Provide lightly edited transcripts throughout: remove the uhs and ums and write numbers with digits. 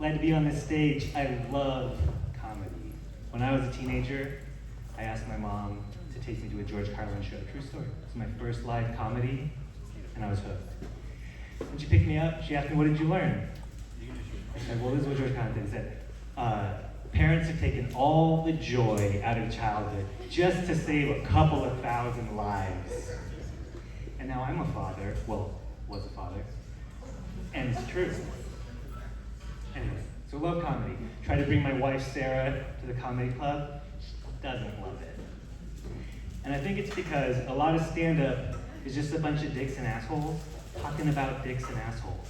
Glad to be on this stage. I love comedy. When I was a teenager, I asked my mom to take me to a George Carlin show. True story. It was my first live comedy, and I was hooked. When she picked me up, she asked me, "What did you learn?" I said, "Well, this is what George Carlin did." He said, "Parents have taken all the joy out of childhood just to save a couple of thousand lives." And now I'm a father, well, was a father, and it's true. Anyway, so love comedy. Try to bring my wife Sarah to the comedy club. She doesn't love it. And I think it's because a lot of stand-up is just a bunch of dicks and assholes talking about dicks and assholes.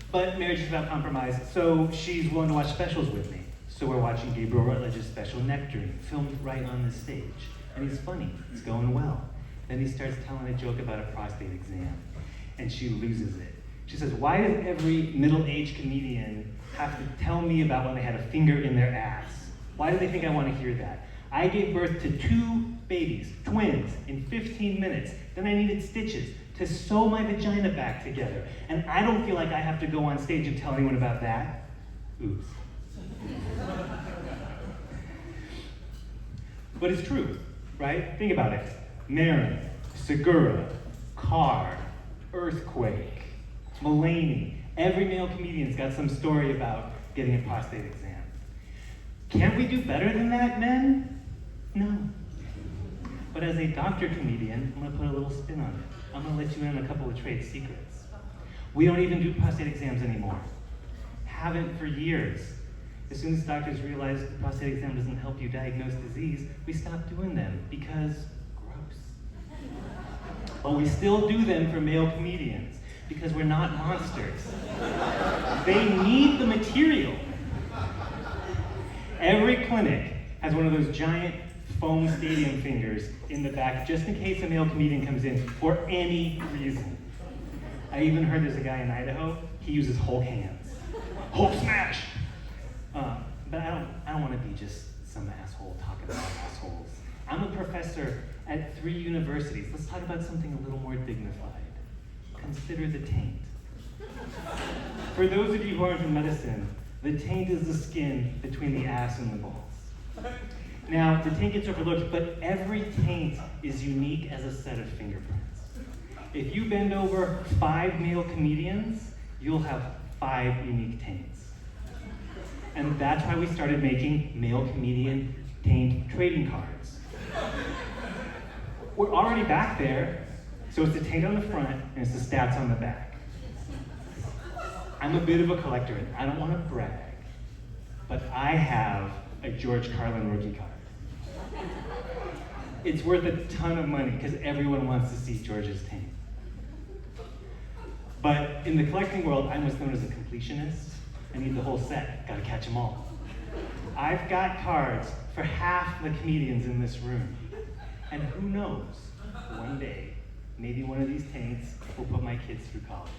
But marriage is about compromise, so she's willing to watch specials with me. So we're watching Gabriel Rutledge's special Nectarine, filmed right on the stage. And he's funny, it's going well. Then he starts telling a joke about a prostate exam, and she loses it. She says, "Why does every middle-aged comedian have to tell me about when they had a finger in their ass? Why do they think I want to hear that? I gave birth to 2 babies, twins, in 15 minutes. Then I needed stitches to sew my vagina back together. And I don't feel like I have to go on stage and tell anyone about that." Oops. But it's true, right? Think about it. Marin, Segura, Carr, Earthquake, Mulaney. Every male comedian's got some story about getting a prostate exam. Can't we do better than that, men? No. But as a doctor comedian, I'm gonna put a little spin on it. I'm gonna let you in on a couple of trade secrets. We don't even do prostate exams anymore. Haven't for years. As soon as doctors realize the prostate exam doesn't help you diagnose disease, we stopped doing them because gross. But we still do them for male comedians because we're not monsters. They need the material. Every clinic has one of those giant foam stadium fingers in the back just in case a male comedian comes in for any reason. I even heard there's a guy in Idaho, he uses Hulk hands. Hulk smash! But I don't want to be just some asshole talking about assholes. I'm a professor at 3 universities. Let's talk about something a little more dignified. Consider the taint. For those of you who aren't in medicine, the taint is the skin between the ass and the balls. Now, the taint gets overlooked, but every taint is unique as a set of fingerprints. If you bend over 5 male comedians, you'll have 5 unique taints. And that's why we started making male comedian taint trading cards. We're already back there, so it's the taint on the front and it's the stats on the back. I'm a bit of a collector, and I don't want to brag, but I have a George Carlin rookie card. It's worth a ton of money because everyone wants to see George's taint. But in the collecting world, I'm what's known as a completionist. I need the whole set, gotta catch them all. I've got cards for half the comedians in this room. And who knows, one day, maybe one of these taints will put my kids through college.